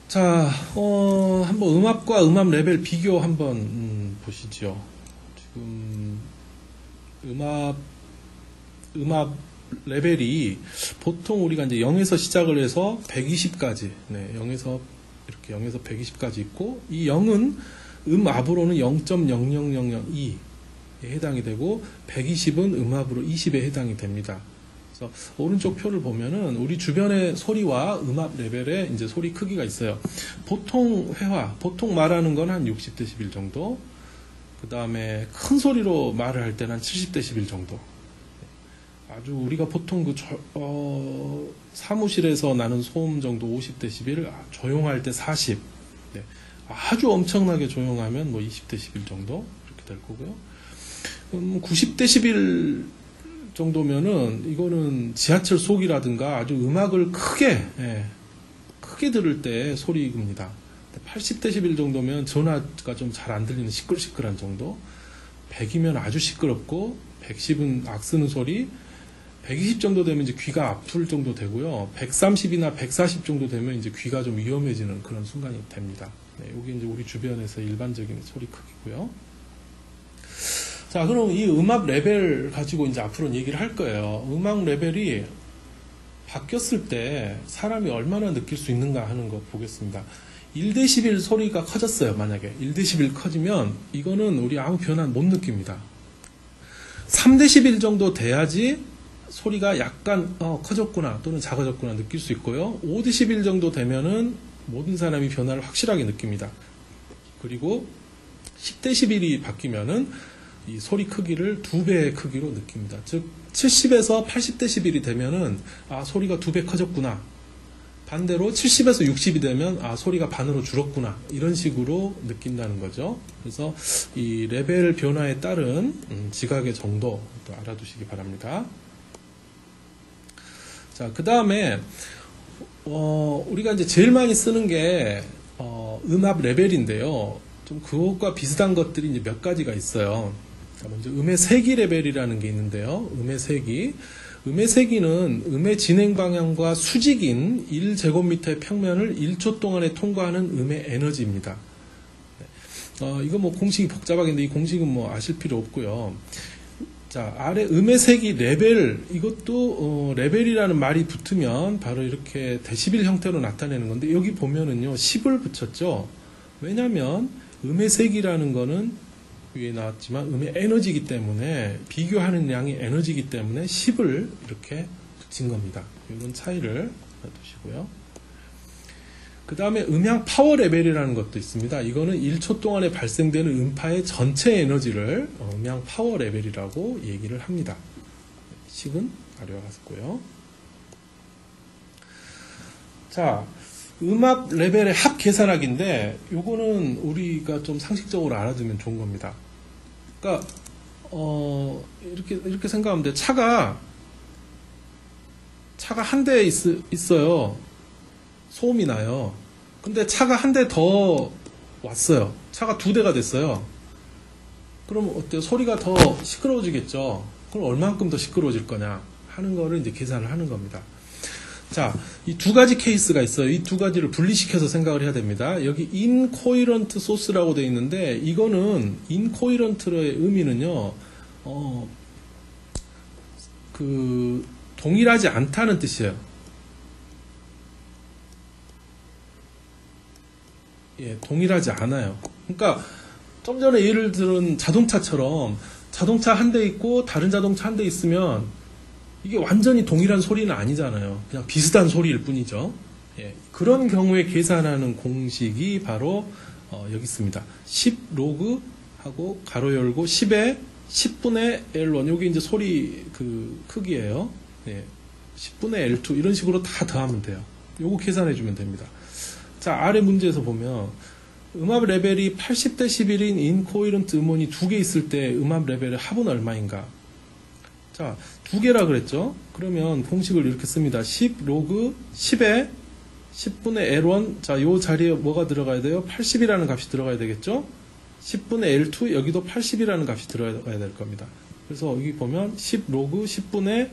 자, 한번 음압과 음압 레벨 비교 한번 보시죠. 지금 음압 레벨이 보통 우리가 이제 0에서 시작을 해서 120까지, 0에서 120까지 있고, 이 0은 음압으로는 0.00002에 해당이 되고, 120은 음압으로 20에 해당이 됩니다. 그래서 오른쪽 표를 보면은 우리 주변의 소리와 음압 레벨의 이제 소리 크기가 있어요. 보통 보통 말하는 건 한 60dB 정도. 그 다음에 큰 소리로 말을 할 때는 한 70dB 정도. 아주 우리가 보통 사무실에서 나는 소음 정도 50dB, 조용할 때 40. 네. 아주 엄청나게 조용하면 뭐 20dB 정도 이렇게 될 거고요. 90dB 정도면은 이거는 지하철 속이라든가 아주 음악을 크게 들을 때 소리입니다. 80dB 정도면 전화가 좀 잘 안 들리는 시끌시끌한 정도. 100이면 아주 시끄럽고, 110은 악쓰는 소리. 120 정도 되면 이제 귀가 아플 정도 되고요. 130이나 140 정도 되면 이제 귀가 좀 위험해지는 그런 순간이 됩니다. 네, 이게 이제 우리 주변에서 일반적인 소리 크기고요. 자, 그럼 이 음압 레벨 가지고 이제 앞으로는 얘기를 할 거예요. 음악 레벨이 바뀌었을 때 사람이 얼마나 느낄 수 있는가 하는 거 보겠습니다. 1dB 소리가 커졌어요. 만약에 1dB 커지면 이거는 우리 아무 변화 못 느낍니다. 3dB 정도 돼야지 소리가 약간 커졌구나 또는 작아졌구나 느낄 수 있고요. 5dB 정도 되면은 모든 사람이 변화를 확실하게 느낍니다. 그리고 10dB이 바뀌면은 이 소리 크기를 2배의 크기로 느낍니다. 즉 70에서 80dB이 되면은 소리가 2배 커졌구나. 반대로 70에서 60이 되면 소리가 반으로 줄었구나. 이런 식으로 느낀다는 거죠. 그래서 이 레벨 변화에 따른 지각의 정도 또 알아두시기 바랍니다. 자, 그 다음에 우리가 이제 제일 많이 쓰는 게 음압 레벨인데요. 좀 그것과 비슷한 것들이 이제 몇 가지가 있어요. 자, 먼저 음의 세기 레벨이라는 게 있는데요. 음의 세기. 음의 세기는 음의 진행 방향과 수직인 1제곱미터의 평면을 1초 동안에 통과하는 음의 에너지입니다. 이거 뭐 공식이 복잡하긴데 이 공식은 뭐 아실 필요 없고요. 자, 아래 음의 세기 레벨, 이것도 레벨이라는 말이 붙으면 바로 이렇게 데시벨 형태로 나타내는 건데, 여기 보면은요 10을 붙였죠. 왜냐면 음의 세기라는 거는 위에 나왔지만 음의 에너지이기 때문에, 비교하는 양이 에너지이기 때문에 10을 이렇게 붙인 겁니다. 이런 차이를 두시고요. 그 다음에 음향 파워 레벨이라는 것도 있습니다. 이거는 1초 동안에 발생되는 음파의 전체 에너지를 음향 파워 레벨이라고 얘기를 합니다. 식은 아래와 같고요. 자, 음압 레벨의 합 계산하기인데, 요거는 우리가 좀 상식적으로 알아두면 좋은 겁니다. 그러니까 이렇게 생각하면 돼. 차가 한 대 있어요. 소음이 나요. 근데 차가 한 대 더 왔어요. 차가 2대가 됐어요. 그럼 어때요? 소리가 더 시끄러워지겠죠. 그럼 얼만큼 더 시끄러워질 거냐 하는 거를 이제 계산을 하는 겁니다. 자, 이 두 가지 케이스가 있어요. 이 두 가지를 분리시켜서 생각을 해야 됩니다. 여기 incoherent source라고 되어 있는데, 이거는 incoherent의 의미는요, 동일하지 않다는 뜻이에요. 예, 동일하지 않아요. 그러니까 좀 전에 예를 들은 자동차처럼 자동차 한 대 있고 다른 자동차 한 대 있으면 이게 완전히 동일한 소리는 아니잖아요. 그냥 비슷한 소리일 뿐이죠. 예, 그런 경우에 계산하는 공식이 바로 여기 있습니다. 10 로그 하고 가로 열고 10의 10분의 L1, 여기 이제 소리 그 크기예요. 예, 10분의 L2 이런 식으로 다 더하면 돼요. 요거 계산해 주면 됩니다. 자, 아래 문제에서 보면 음압 레벨이 80dB인 인코이런트 음원이 2개 있을 때 음압 레벨의 합은 얼마인가? 자, 2개라 그랬죠? 그러면 공식을 이렇게 씁니다. 10 로그 10에 10분의 L1, 자, 요 자리에 뭐가 들어가야 돼요? 80이라는 값이 들어가야 되겠죠? 10분의 L2, 여기도 80이라는 값이 들어가야 될 겁니다. 그래서 여기 보면 10 로그 10분의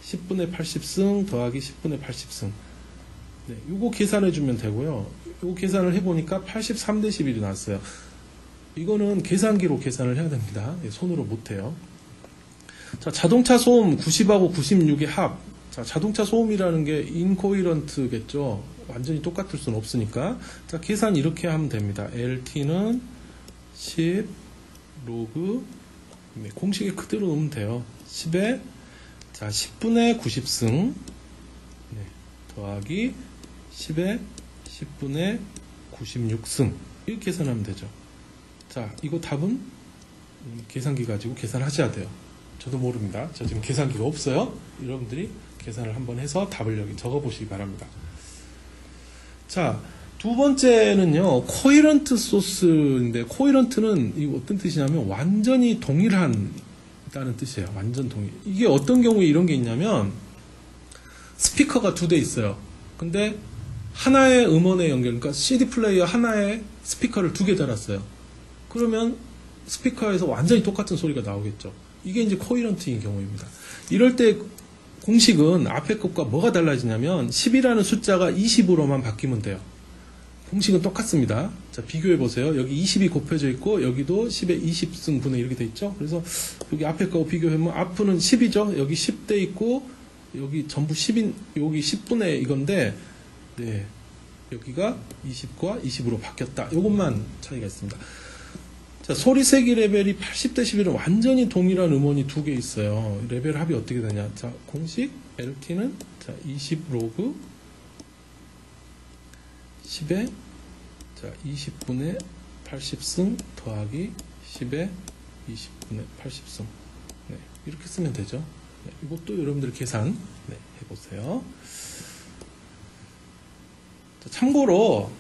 80승 더하기 10분의 80승. 네, 요거 계산해 주면 되고요. 요 계산을 해보니까 83dB이 나왔어요. 이거는 계산기로 계산을 해야 됩니다. 손으로 못해요. 자, 자동차 소음 90하고 96의 합. 자, 자동차 소음이라는 게 인코이런트겠죠. 완전히 똑같을 수는 없으니까. 자, 계산 이렇게 하면 됩니다. LT는 10 로그, 네, 공식에 그대로 놓으면 돼요. 10에, 자, 10분의 90승, 네, 더하기 10에 10분의 96승. 이렇게 계산하면 되죠. 자, 이거 답은 계산기 가지고 계산하셔야 돼요. 저도 모릅니다. 저 지금 계산기가 없어요. 여러분들이 계산을 한번 해서 답을 여기 적어 보시기 바랍니다. 자, 두 번째는요, 코이런트 소스인데, 코이런트는 이거 어떤 뜻이냐면 완전히 동일한 다는 뜻이에요. 완전 동일. 이게 어떤 경우에 이런 게 있냐면 스피커가 두 대 있어요. 근데 하나의 음원의 연결, 그러니까 CD 플레이어 하나에 스피커를 두 개 달았어요. 그러면 스피커에서 완전히 똑같은 소리가 나오겠죠. 이게 이제 코이런트인 경우입니다. 이럴 때 공식은 앞에 것과 뭐가 달라지냐면 10이라는 숫자가 20으로만 바뀌면 돼요. 공식은 똑같습니다. 자, 비교해 보세요. 여기 20이 곱해져 있고 여기도 10에 20승 분의 이렇게 돼 있죠. 그래서 여기 앞에 거 비교하면 앞은 10이죠. 여기 10대 있고 여기 전부 10인 여기 10분의 이건데 네, 여기가 20과 20으로 바뀌었다. 이것만 차이가 있습니다. 자, 소리 세기 레벨이 80dB는 완전히 동일한 음원이 두 개 있어요. 레벨 합이 어떻게 되냐? 자, 공식 LT는 자, 20 로그 10에 자, 20분의 80승 더하기 10에 20분의 80승. 네, 이렇게 쓰면 되죠. 네, 이것도 여러분들 계산 네, 해보세요. 자, 참고로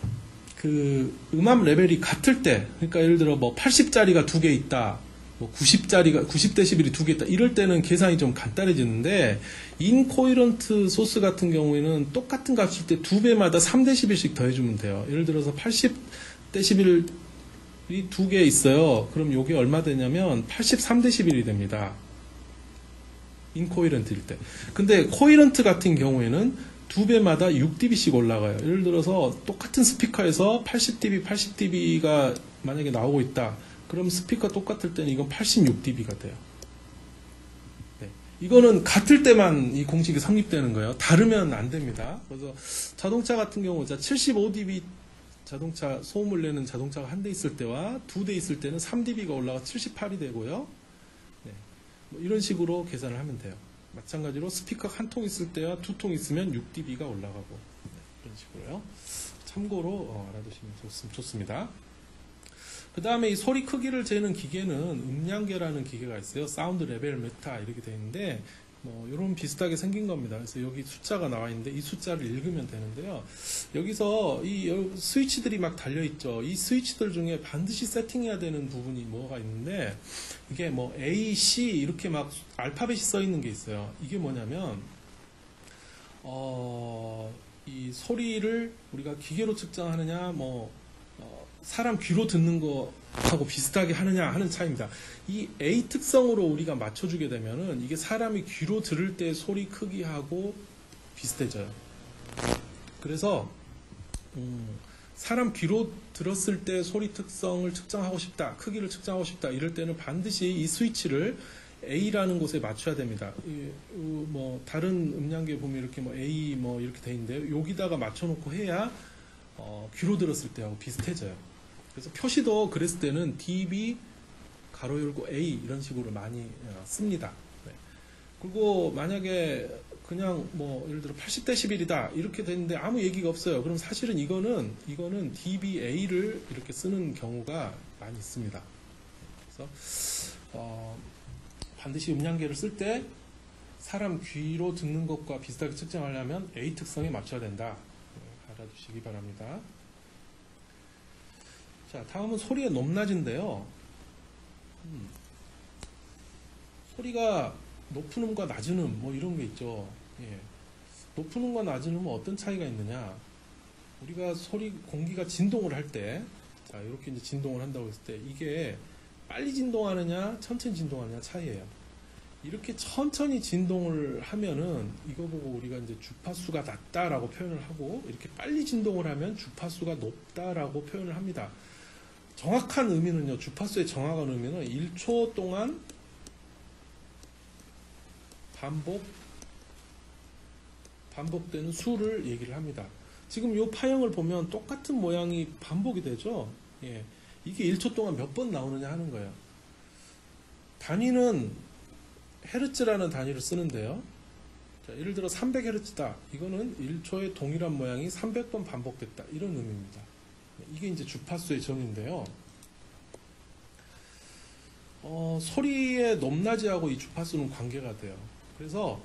그 음압 레벨이 같을 때, 그러니까 예를 들어 뭐 80짜리가 두 개 있다, 뭐 90짜리가 90dB이 두 개 있다, 이럴 때는 계산이 좀 간단해지는데 인코이런트 소스 같은 경우에는 똑같은 값일 때 두 배마다 3dB씩 더해주면 돼요. 예를 들어서 80dB이 두 개 있어요. 그럼 이게 얼마 되냐면 83dB이 됩니다. 인코이런트일 때. 근데 코이런트 같은 경우에는 두 배마다 6dB씩 올라가요. 예를 들어서 똑같은 스피커에서 80dB, 80dB가 만약에 나오고 있다. 그럼 스피커 똑같을 때는 이건 86dB가 돼요. 네. 이거는 같을 때만 이 공식이 성립되는 거예요. 다르면 안 됩니다. 그래서 자동차 같은 경우 75dB 자동차 소음을 내는 자동차가 한 대 있을 때와 두 대 있을 때는 3dB가 올라가 78이 되고요. 네. 뭐 이런 식으로 계산을 하면 돼요. 마찬가지로 스피커 한 통 있을 때와 두 통 있으면 6dB가 올라가고 네, 이런 식으로요. 참고로 알아두시면 좋습니다. 그 다음에 이 소리 크기를 재는 기계는 음량계라는 기계가 있어요. 사운드 레벨 메타 이렇게 되어 있는데 뭐 이런 비슷하게 생긴 겁니다. 그래서 여기 숫자가 나와 있는데 이 숫자를 읽으면 되는데요. 여기서 이 스위치들이 막 달려 있죠. 이 스위치들 중에 반드시 세팅해야 되는 부분이 뭐가 있는데 이게 뭐 A, C 이렇게 막 알파벳이 써 있는 게 있어요. 이게 뭐냐면 이 소리를 우리가 기계로 측정하느냐 사람 귀로 듣는 거하고 비슷하게 하느냐 하는 차이입니다. 이 A 특성으로 우리가 맞춰주게 되면은 이게 사람이 귀로 들을 때 소리 크기하고 비슷해져요. 그래서 사람 귀로 들었을 때 소리 특성을 측정하고 싶다, 크기를 측정하고 싶다 이럴 때는 반드시 이 스위치를 A라는 곳에 맞춰야 됩니다. 뭐 다른 음량계 보면 이렇게 뭐 A 뭐 이렇게 돼 있는데 여기다가 맞춰놓고 해야 귀로 들었을 때하고 비슷해져요. 그래서 표시도 그랬을 때는 dB 가로 열고 A 이런 식으로 많이 씁니다. 네. 그리고 만약에 그냥 뭐 예를 들어 80dB이다 이렇게 되는데 아무 얘기가 없어요. 그럼 사실은 이거는 dBA를 이렇게 쓰는 경우가 많이 있습니다. 그래서 반드시 음량계를 쓸 때 사람 귀로 듣는 것과 비슷하게 측정하려면 A 특성에 맞춰야 된다. 알아두시기 바랍니다. 자, 다음은 소리의 높낮인데요. 소리가 높은 음과 낮은 음, 뭐 이런 게 있죠. 예. 높은 음과 낮은 음은 어떤 차이가 있느냐? 우리가 공기가 진동을 할 때, 자, 이렇게 이제 진동을 한다고 했을 때, 이게 빨리 진동하느냐, 천천히 진동하느냐 차이예요. 이렇게 천천히 진동을 하면은 이거 보고 우리가 이제 주파수가 낮다라고 표현을 하고, 이렇게 빨리 진동을 하면 주파수가 높다라고 표현을 합니다. 정확한 의미는요, 주파수의 정확한 의미는 1초 동안 반복되는 수를 얘기를 합니다. 지금 이 파형을 보면 똑같은 모양이 반복이 되죠. 예. 이게 1초 동안 몇 번 나오느냐 하는 거예요. 단위는 헤르츠라는 단위를 쓰는데요. 자, 예를 들어 300헤르츠다. 이거는 1초에 동일한 모양이 300번 반복됐다. 이런 의미입니다. 이게 이제 주파수의 정의인데요. 소리의 높낮이하고 이 주파수는 관계가 돼요. 그래서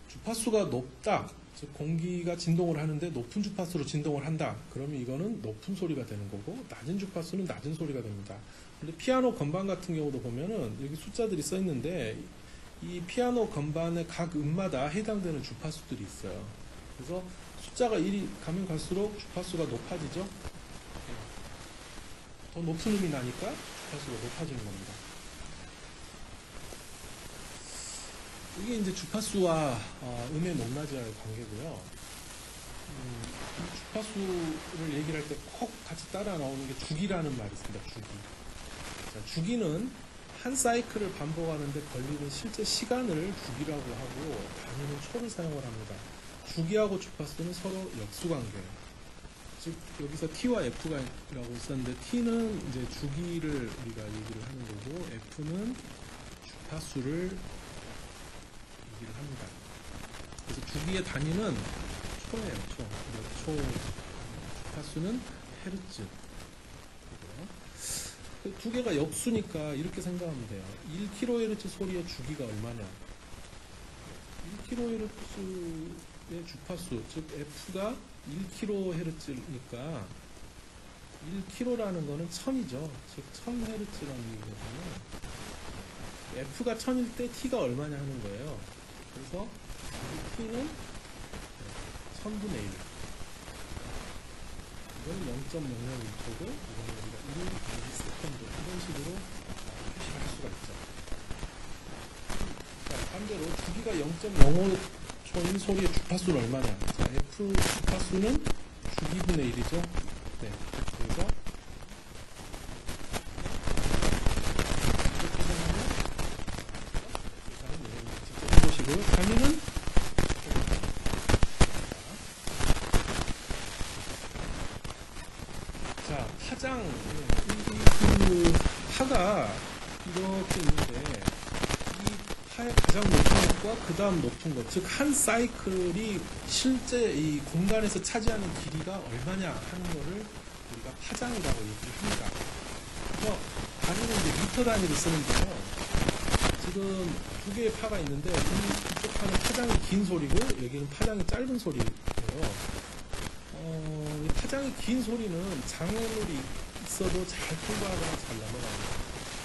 주파수가 높다, 즉 공기가 진동을 하는데 높은 주파수로 진동을 한다. 그러면 이거는 높은 소리가 되는 거고, 낮은 주파수는 낮은 소리가 됩니다. 근데 피아노 건반 같은 경우도 보면은 여기 숫자들이 써 있는데, 이 피아노 건반의 각 음마다 해당되는 주파수들이 있어요. 그래서 숫자가 1이 가면 갈수록 주파수가 높아지죠. 더 높은 음이 나니까 주파수가 높아지는 겁니다. 이게 이제 주파수와 음의 높낮이와의 관계고요. 이 주파수를 얘기를 할 때 꼭 같이 따라 나오는 게 주기라는 말이 있습니다. 주기. 자, 주기는 한 사이클을 반복하는데 걸리는 실제 시간을 주기라고 하고, 단위는 초를 사용을 합니다. 주기하고 주파수는 서로 역수관계예요. 즉 여기서 T와 F가라고 있었는데, T는 이제 주기를 우리가 얘기를 하는 거고, F는 주파수를 얘기를 합니다. 그래서 주기의 단위는 초예요. 초. 주파수는 헤르츠. 두 개가 역수니까 이렇게 생각하면 돼요. 1kHz 소리의 주기가 얼마냐? 1kHz의 주파수, 즉 F가 1kHz니까 1k라는 거는 1000이죠. 즉 1000Hz라는 얘기거든요. F가 1000일 때 T가 얼마냐 하는 거예요. 그래서 T는 1000분의 1. 이건 0.001초고, 이거는 우리가 1mS 이런 식으로 표시를 할 수가 있죠. 자, 반대로 주기가 0.05초인 소리의 주파수는 얼마냐? 자, F 주파수는 주기분의 1이죠. 네. 그래서 이렇게 되면 직접 해보시고요. 단위는 파장, 그 파가 이렇게 있는데, 이 파의 가장 높은 것과 그 다음 높은 것, 즉 한 사이클이 실제 이 공간에서 차지하는 길이가 얼마냐 하는 거를 우리가 파장이라고 얘기를 합니다. 그래서 단위는 이제 미터 단위를 쓰는데요. 지금 두 개의 파가 있는데, 이쪽 파는 파장이 긴 소리고, 여기는 파장이 짧은 소리예요. 파장이 긴 소리는 장애물이 있어도 잘 통과하거나 잘 넘어갑니다.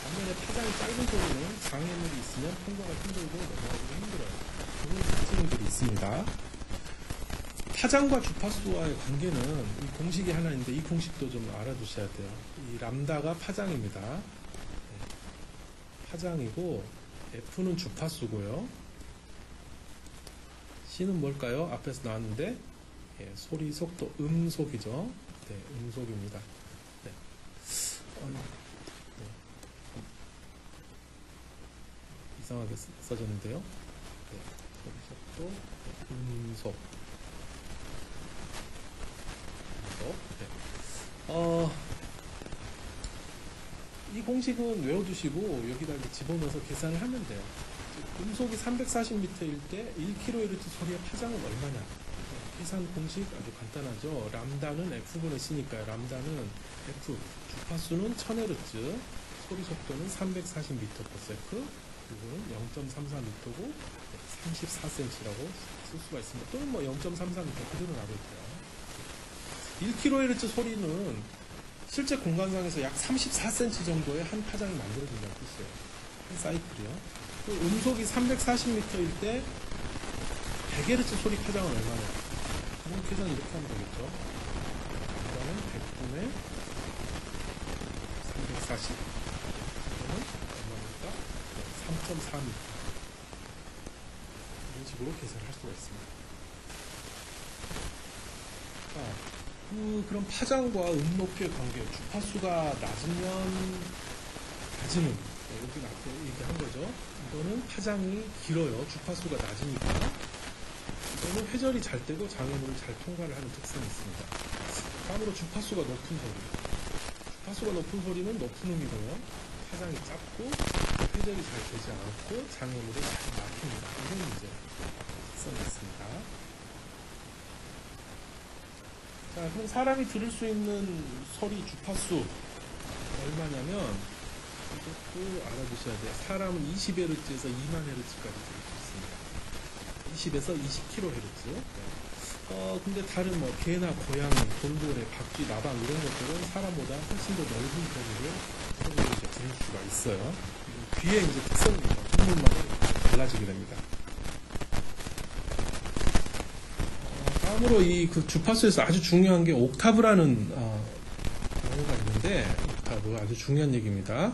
반면에 파장이 짧은 소리는 장애물이 있으면 통과가 힘들고 넘어가기가 힘들어요. 그런 특징들이 있습니다. 파장과 주파수와의 관계는 이 공식이 하나 있는데, 이 공식도 좀 알아두셔야 돼요. 이 람다가 파장입니다. 파장이고, F는 주파수고요. C는 뭘까요? 앞에서 나왔는데, 예, 소리 속도, 음속이죠. 네, 음속입니다. 네. 이상하게 써졌는데요. 네, 소리 속도, 네, 음속. 네. 이 공식은 외워두시고 여기다 이제 집어넣어서 계산을 하면 돼요. 음속이 340m일 때 1kHz 소리의 파장은 얼마냐? 계산 공식 아주 간단하죠. 람다는 F분의 C니까요. 람다는 F, 주파수는 1000Hz, 소리 속도는 340m/s, 이거는 0.34m고 34cm라고 쓸 수가 있습니다. 또는 뭐 0.33m 그대로 놔도 돼요. 1kHz 소리는 실제 공간상에서 약 34cm 정도의 한 파장이 만들어진다는 뜻이에요. 한 사이클이요. 그 음속이 340m일 때 100Hz 소리 파장은 얼마냐? 계산 이렇게 하면 되겠죠. 이거는 100분의 340. 이거는 얼마입니까? 3.4m. 옥타브로 계산할 수가 있습니다. 그럼 파장과 높이의 관계, 주파수가 낮으면 낮으면 여기 앞에 얘기한 거죠. 이거는 파장이 길어요. 주파수가 낮으니까. 이거는 회절이 잘 되고 장애물을 잘 통과를 하는 특성이 있습니다. 다음으로 주파수가 높은 소리. 주파수가 높은 소리는 높은 음이고요. 파장이 짧고 회절이 잘 되지 않고 장애물을 잘 막힙니다. 이런 이제 특성이 있습니다. 자, 그럼 사람이 들을 수 있는 소리 주파수 얼마냐면 이것도 알아두셔야 돼요. 사람은 20Hz에서 2만 Hz까지 들을 수 있습니다. 20에서 20kHz. 근데 다른 뭐 개나 고양이, 돌고래, 박쥐, 나방 이런 것들은 사람보다 훨씬 더 넓은 소리를 이제 들을 수가 있어요. 귀의 이제 특성입니다. 동물마다 달라지게 됩니다. 다음으로 이 그 주파수에서 아주 중요한 게 옥타브라는 용어가 있는데, 옥타브 아주 중요한 얘기입니다.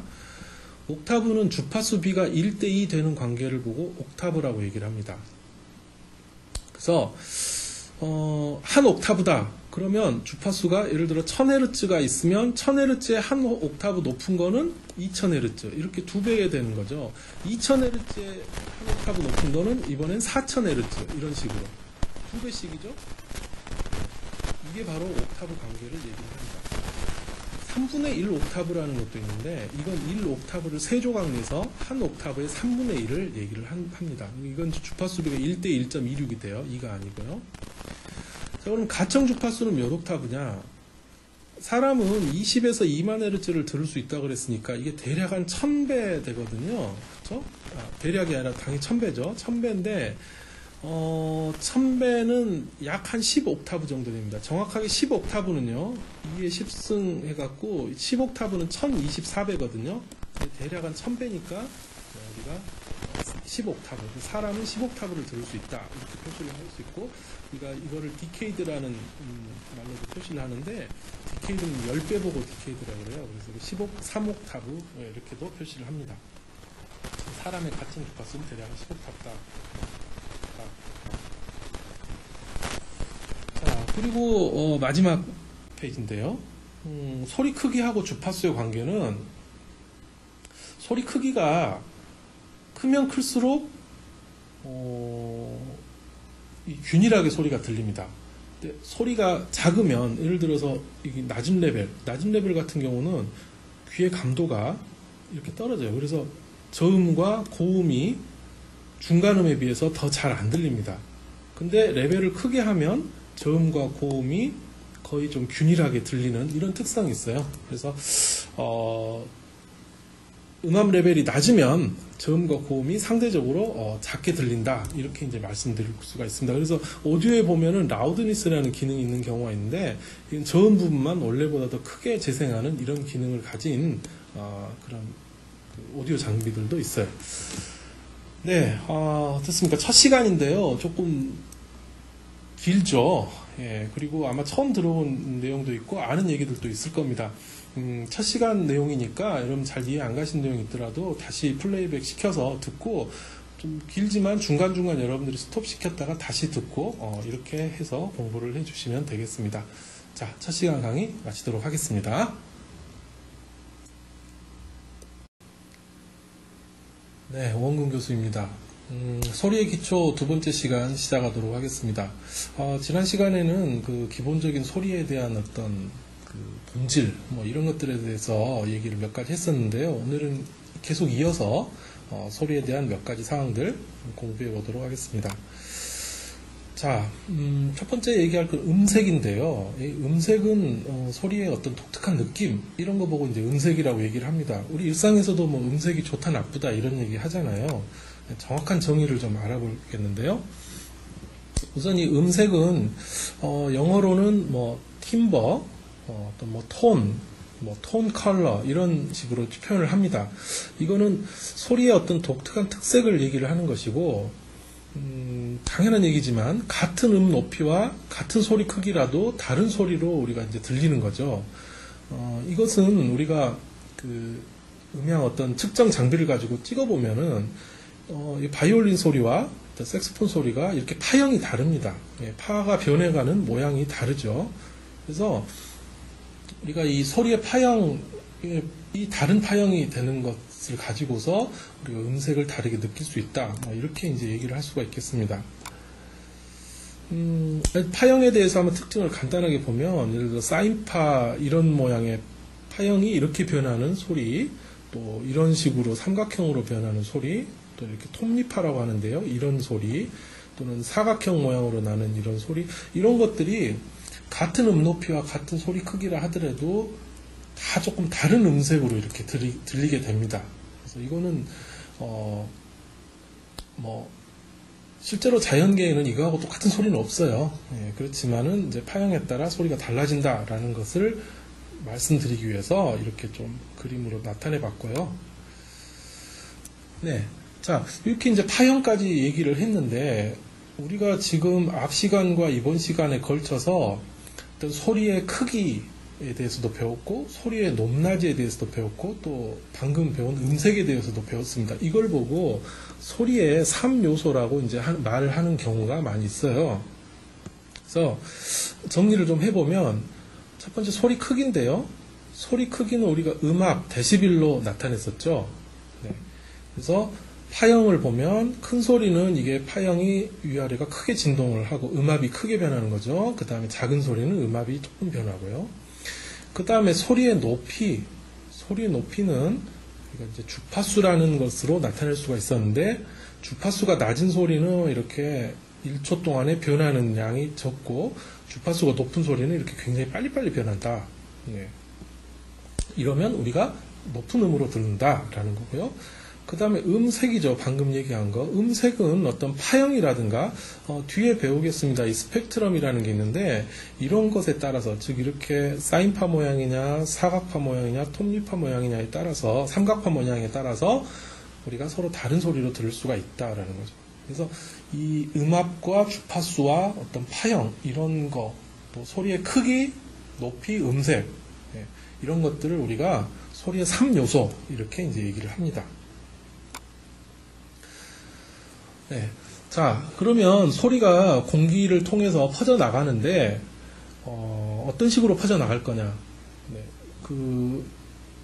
옥타브는 주파수 B가 1대2 되는 관계를 보고 옥타브라고 얘기를 합니다. 그래서 한 옥타브다. 그러면 주파수가 예를 들어 1000Hz가 있으면 1000Hz의 한 옥타브 높은 거는 2000Hz. 이렇게 두 배가 되는 거죠. 2000Hz의 한 옥타브 높은 거는 이번엔 4000Hz. 이런 식으로. 두 배씩이죠. 이게 바로 옥타브 관계를 얘기를 합니다. 3분의 1 옥타브라는 것도 있는데 이건 1 옥타브를 3조각 내서 한 옥타브의 3분의 1을 얘기를 합니다. 이건 주파수비가 1대 1.26이 돼요. 2가 아니고요. 자, 그럼 가청 주파수는 몇 옥타브냐? 사람은 20에서 2만 헤르츠를 들을 수 있다고 그랬으니까 이게 대략 한 1000배 되거든요. 그렇죠? 대략이 아니라 당연히 1000배죠. 1000배인데 1000배는 약 한 10옥타브 정도 됩니다. 정확하게 10옥타브는요, 2에 10승 해갖고, 10옥타브는 1024배거든요. 대략 한 1000배니까, 우리가 10옥타브. 사람은 10옥타브를 들을 수 있다. 이렇게 표시를 할 수 있고, 우리가 이거를 디케이드라는 말로도 표시를 하는데, 디케이드는 10배 보고 디케이드라고 그래요. 그래서 3옥타브, 이렇게도 표시를 합니다. 사람의 가청 주파수는 대략 10옥타브다. 자, 그리고 마지막 페이지인데요. 소리 크기하고 주파수의 관계는 소리 크기가 크면 클수록 균일하게 소리가 들립니다. 근데 소리가 작으면 예를 들어서 낮은 레벨 같은 경우는 귀의 감도가 이렇게 떨어져요. 그래서 저음과 고음이 중간음에 비해서 더 잘 안 들립니다. 근데 레벨을 크게 하면 저음과 고음이 거의 좀 균일하게 들리는 이런 특성이 있어요. 그래서 음압 레벨이 낮으면 저음과 고음이 상대적으로 작게 들린다. 이렇게 이제 말씀드릴 수가 있습니다. 그래서 오디오에 보면은 라우드니스라는 기능이 있는 경우가 있는데 저음 부분만 원래보다 더 크게 재생하는 이런 기능을 가진 그런 오디오 장비들도 있어요. 네, 어떻습니까? 첫 시간인데요. 조금 길죠. 예, 그리고 아마 처음 들어온 내용도 있고 아는 얘기들도 있을 겁니다. 첫 시간 내용이니까 여러분 잘 이해 안 가신 내용이 있더라도 다시 플레이백 시켜서 듣고 좀 길지만 중간중간 여러분들이 스톱 시켰다가 다시 듣고 이렇게 해서 공부를 해주시면 되겠습니다. 자, 첫 시간 강의 마치도록 하겠습니다. 네, 원근 교수입니다. 소리의 기초 두 번째 시간 시작하도록 하겠습니다. 지난 시간에는 그 기본적인 소리에 대한 어떤 그 본질, 뭐 이런 것들에 대해서 얘기를 몇 가지 했었는데요. 오늘은 계속 이어서 소리에 대한 몇 가지 사항들 공부해 보도록 하겠습니다. 자, 첫 번째 얘기할 건 음색인데요. 이 음색은 소리의 어떤 독특한 느낌 이런 거 보고 이제 음색이라고 얘기를 합니다. 우리 일상에서도 뭐 음색이 좋다 나쁘다 이런 얘기 하잖아요. 정확한 정의를 좀 알아보겠는데요. 우선 이 음색은 영어로는 뭐 팀버, 또 뭐 톤 컬러 이런 식으로 표현을 합니다. 이거는 소리의 어떤 독특한 특색을 얘기를 하는 것이고 당연한 얘기지만 같은 음 높이와 같은 소리 크기라도 다른 소리로 우리가 이제 들리는 거죠. 이것은 우리가 그 음향 어떤 측정 장비를 가지고 찍어보면은 바이올린 소리와 색소폰 소리가 이렇게 파형이 다릅니다. 예, 파가 변해가는 모양이 다르죠. 그래서 우리가 이 소리의 파형, 이 다른 파형이 되는 것을 가지고서 우리가 음색을 다르게 느낄 수 있다. 뭐 이렇게 이제 얘기를 할 수가 있겠습니다. 파형에 대해서 한번 특징을 간단하게 보면, 예를 들어 사인파 이런 모양의 파형이 이렇게 변하는 소리, 또 이런 식으로 삼각형으로 변하는 소리, 또 이렇게 톱니파라고 하는데요. 이런 소리, 또는 사각형 모양으로 나는 이런 소리, 이런 것들이 같은 음높이와 같은 소리 크기라 하더라도 다 조금 다른 음색으로 이렇게 들리게 됩니다. 그래서 이거는 실제로 자연계에는 이거하고 똑같은 소리는 없어요. 예, 그렇지만은 이제 파형에 따라 소리가 달라진다라는 것을 말씀드리기 위해서 이렇게 좀 그림으로 나타내 봤고요. 네. 자, 이렇게 이제 파형까지 얘기를 했는데, 우리가 지금 앞 시간과 이번 시간에 걸쳐서 어떤 소리의 크기에 대해서도 배웠고, 소리의 높낮이에 대해서도 배웠고, 또 방금 배운 음색에 대해서도 배웠습니다. 이걸 보고 소리의 3요소라고 이제 말을 하는 경우가 많이 있어요. 그래서 정리를 좀 해보면, 첫 번째 소리 크기인데요. 소리 크기는 우리가 음압, 데시벨로 나타냈었죠. 네. 그래서 파형을 보면 큰 소리는 이게 파형이 위아래가 크게 진동을 하고 음압이 크게 변하는 거죠. 그 다음에 작은 소리는 음압이 조금 변하고요. 그 다음에 소리의 높이, 소리의 높이는 우리가 이제 주파수라는 것으로 나타낼 수가 있었는데, 주파수가 낮은 소리는 이렇게 1초 동안에 변하는 양이 적고, 주파수가 높은 소리는 이렇게 굉장히 빨리빨리 변한다. 예. 이러면 우리가 높은 음으로 듣는다라는 거고요. 그 다음에 음색이죠. 방금 얘기한 거. 음색은 어떤 파형이라든가, 뒤에 배우겠습니다. 이 스펙트럼이라는 게 있는데, 이런 것에 따라서, 즉, 이렇게 사인파 모양이냐, 사각파 모양이냐, 톱니파 모양이냐에 따라서, 삼각파 모양에 따라서, 우리가 서로 다른 소리로 들을 수가 있다라는 거죠. 그래서 이 음압과 주파수와 어떤 파형, 이런 거, 또 소리의 크기, 높이, 음색, 예, 이런 것들을 우리가 소리의 3요소, 이렇게 이제 얘기를 합니다. 네. 자, 그러면 소리가 공기를 통해서 퍼져나가는데, 어떤 식으로 퍼져나갈 거냐. 네.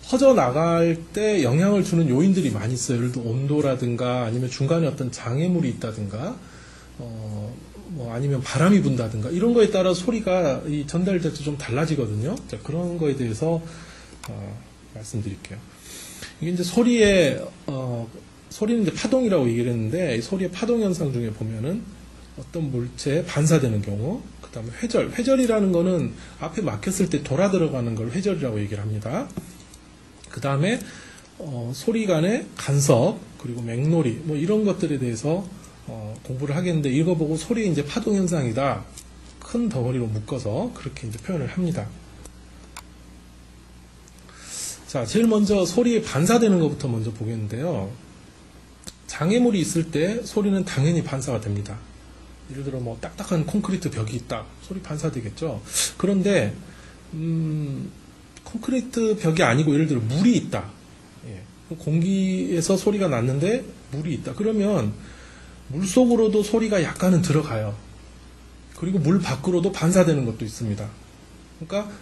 퍼져나갈 때 영향을 주는 요인들이 많이 있어요. 예를 들어 온도라든가, 아니면 중간에 어떤 장애물이 있다든가, 아니면 바람이 분다든가, 이런 거에 따라 소리가 전달돼서 좀 달라지거든요. 자, 그런 거에 대해서, 말씀드릴게요. 이게 이제 소리는 이제 파동이라고 얘기를 했는데, 이 소리의 파동 현상 중에 보면은 어떤 물체에 반사되는 경우, 그 다음에 회절이라는 거는 앞에 막혔을 때 돌아 들어가는 걸 회절이라고 얘기를 합니다. 그 다음에 소리 간의 간섭, 그리고 맥놀이, 뭐 이런 것들에 대해서 공부를 하겠는데, 이거 보고 소리의 이제 파동 현상이다, 큰 덩어리로 묶어서 그렇게 이제 표현을 합니다. 자, 제일 먼저 소리에 반사되는 것부터 먼저 보겠는데요. 장애물이 있을 때 소리는 당연히 반사가 됩니다. 예를 들어 뭐 딱딱한 콘크리트 벽이 있다. 소리 반사되겠죠. 그런데 콘크리트 벽이 아니고 예를 들어 물이 있다. 예. 공기에서 소리가 났는데 물이 있다. 그러면 물 속으로도 소리가 약간은 들어가요. 그리고 물 밖으로도 반사되는 것도 있습니다. 그러니까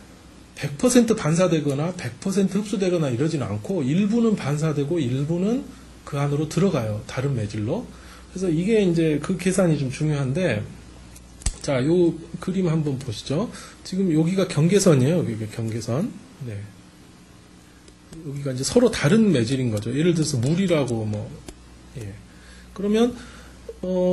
100% 반사되거나 100% 흡수되거나 이러지는 않고, 일부는 반사되고 일부는 그 안으로 들어가요. 다른 매질로. 그래서 이게 이제 그 계산이 좀 중요한데, 자, 요 그림 한번 보시죠. 지금 여기가 경계선이에요. 여기가 경계선. 네. 여기가 이제 서로 다른 매질인 거죠. 예를 들어서 물이라고 예. 그러면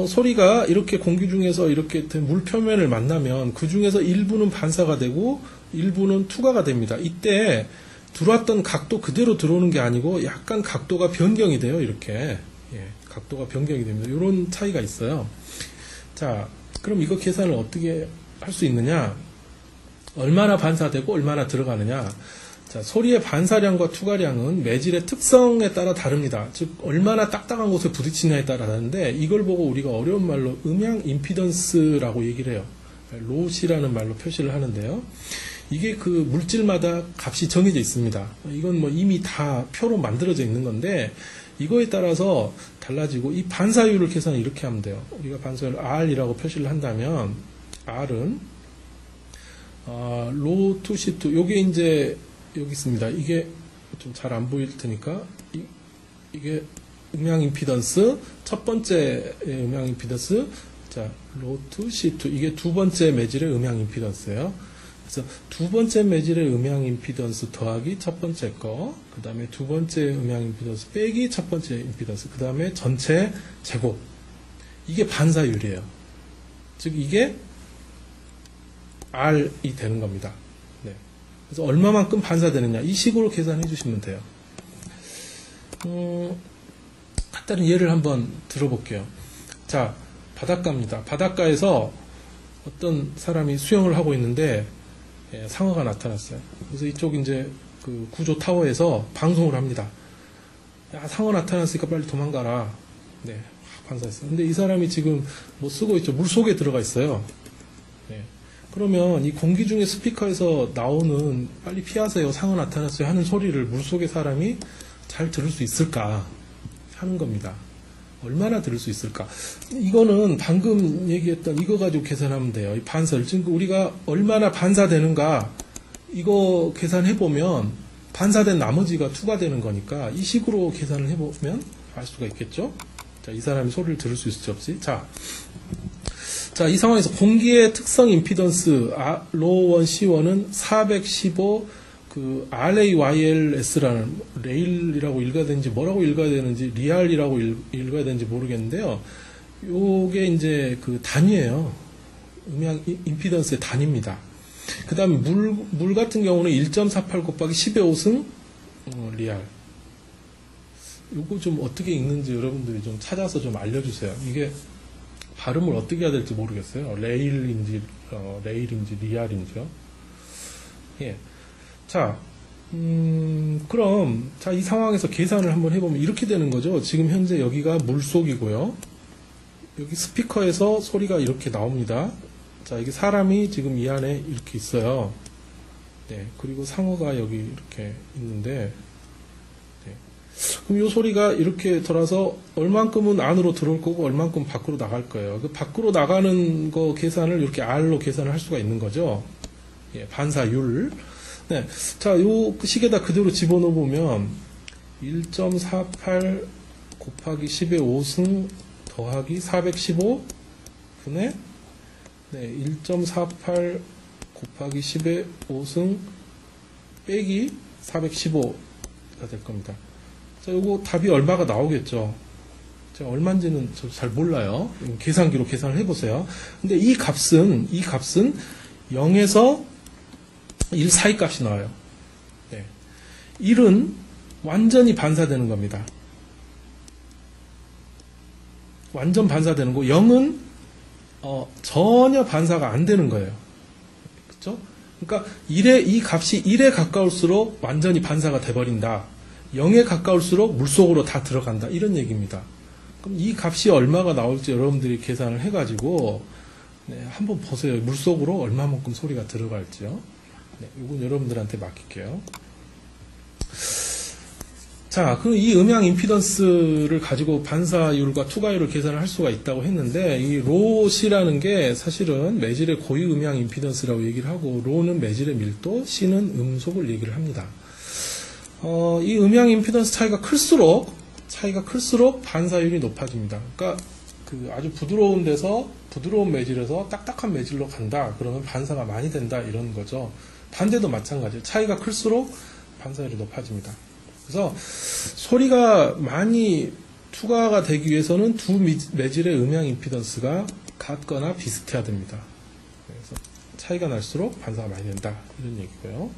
소리가 이렇게 공기 중에서 이렇게 물 표면을 만나면 그 중에서 일부는 반사가 되고 일부는 투과가 됩니다. 이때 들어왔던 각도 그대로 들어오는 게 아니고 약간 각도가 변경이 돼요. 이렇게. 예, 각도가 변경이 됩니다. 이런 차이가 있어요. 자, 그럼 이거 계산을 어떻게 할 수 있느냐? 얼마나 반사되고 얼마나 들어가느냐? 자, 소리의 반사량과 투과량은 매질의 특성에 따라 다릅니다. 즉, 얼마나 딱딱한 곳에 부딪히냐에 따라 다른데, 이걸 보고 우리가 어려운 말로 음향 임피던스라고 얘기를 해요. 롯이라는 말로 표시를 하는데요. 이게 그 물질마다 값이 정해져 있습니다. 이건 뭐 이미 다 표로 만들어져 있는 건데, 이거에 따라서 달라지고 이 반사율을 계산을 이렇게 하면 돼요. 우리가 반사율 R이라고 표시를 한다면 R은 로우 투 C2 요게 이제 여기 있습니다. 이게 좀 잘 안 보일 테니까 이게 음향 임피던스 첫 번째 음향 임피던스 자 로우 투 C2 이게 두 번째 매질의 음향 임피던스예요. 그래서 두 번째 매질의 음향 임피던스 더하기 첫 번째 거, 그 다음에 두 번째 음향 임피던스 빼기 첫 번째 임피던스, 그 다음에 전체 제곱. 이게 반사율이에요. 즉 이게 R이 되는 겁니다. 네. 그래서 얼마만큼 반사되느냐 이 식으로 계산해 주시면 돼요. 간단한 예를 한번 들어볼게요. 자, 바닷가입니다. 바닷가에서 어떤 사람이 수영을 하고 있는데 상어가 나타났어요. 그래서 이쪽 이제 그 구조 타워에서 방송을 합니다. 야, 상어 나타났으니까 빨리 도망가라. 네, 반사했어요. 근데 이 사람이 지금 뭐 쓰고 있죠. 물 속에 들어가 있어요. 네. 그러면 이 공기 중에 스피커에서 나오는 빨리 피하세요. 상어 나타났어요. 하는 소리를 물 속의 사람이 잘 들을 수 있을까 하는 겁니다. 얼마나 들을 수 있을까? 이거는 방금 얘기했던 이거 가지고 계산하면 돼요. 이 반사율. 즉 우리가 얼마나 반사되는가 이거 계산해보면 반사된 나머지가 투과되는 거니까 이 식으로 계산을 해보면 알 수가 있겠죠? 자, 이 사람이 소리를 들을 수 있을지 없지? 자, 이 상황에서 공기의 특성 임피던스 로우 1 C1은 415 그 RAYLS라는 레일이라고 읽어야 되는지 뭐라고 읽어야 되는지 리알이라고 읽어야 되는지 모르겠는데요. 요게 이제 그 단위예요. 음향 임피던스의 단위입니다. 그 다음에 물 같은 경우는 1.48 곱하기 10의 5승 리알. 요거 좀 어떻게 읽는지 여러분들이 좀 찾아서 좀 알려주세요. 이게 발음을 어떻게 해야 될지 모르겠어요. 레일인지 리알인지요. 예. 자, 그럼, 자, 이 상황에서 계산을 한번 해보면 이렇게 되는 거죠. 지금 현재 여기가 물속이고요. 여기 스피커에서 소리가 이렇게 나옵니다. 자, 이게 사람이 지금 이 안에 이렇게 있어요. 네, 그리고 상어가 여기 이렇게 있는데, 네. 그럼 이 소리가 이렇게 돌아서 얼만큼은 안으로 들어올 거고 얼만큼 밖으로 나갈 거예요. 그 밖으로 나가는 거 계산을 이렇게 R로 계산을 할 수가 있는 거죠. 예, 반사율. 네. 자, 요 식에다 그대로 집어넣어보면 1.48 곱하기 10의 5승 더하기 415 분의 1.48 곱하기 10의 5승 빼기 415가 될 겁니다. 자, 요거 답이 얼마가 나오겠죠. 제가 얼마인지는 잘 몰라요. 계산기로 계산을 해보세요. 근데 이 값은 0에서 1 사이 값이 나와요. 네. 1은 완전히 반사되는 겁니다. 완전 반사되는 거. 0은 전혀 반사가 안 되는 거예요. 그렇죠? 그러니까 이 값이 1에 가까울수록 완전히 반사가 돼버린다. 0에 가까울수록 물속으로 다 들어간다. 이런 얘기입니다. 그럼 이 값이 얼마가 나올지 여러분들이 계산을 해가지고 네, 한번 보세요. 물속으로 얼마만큼 소리가 들어갈지요. 네, 이건 여러분들한테 맡길게요. 자, 그럼 이 음향 임피던스를 가지고 반사율과 투과율을 계산을 할 수가 있다고 했는데, 이 로C라는 게 사실은 매질의 고유 음향 임피던스라고 얘기를 하고, 로는 매질의 밀도, C는 음속을 얘기를 합니다. 이 음향 임피던스 차이가 클수록 반사율이 높아집니다. 그러니까 그 아주 부드러운 매질에서 딱딱한 매질로 간다. 그러면 반사가 많이 된다. 이런 거죠. 반대도 마찬가지예요. 차이가 클수록 반사율이 높아집니다. 그래서 소리가 많이 투과가 되기 위해서는 두 매질의 음향 임피던스가 같거나 비슷해야 됩니다. 그래서 차이가 날수록 반사가 많이 된다. 이런 얘기고요.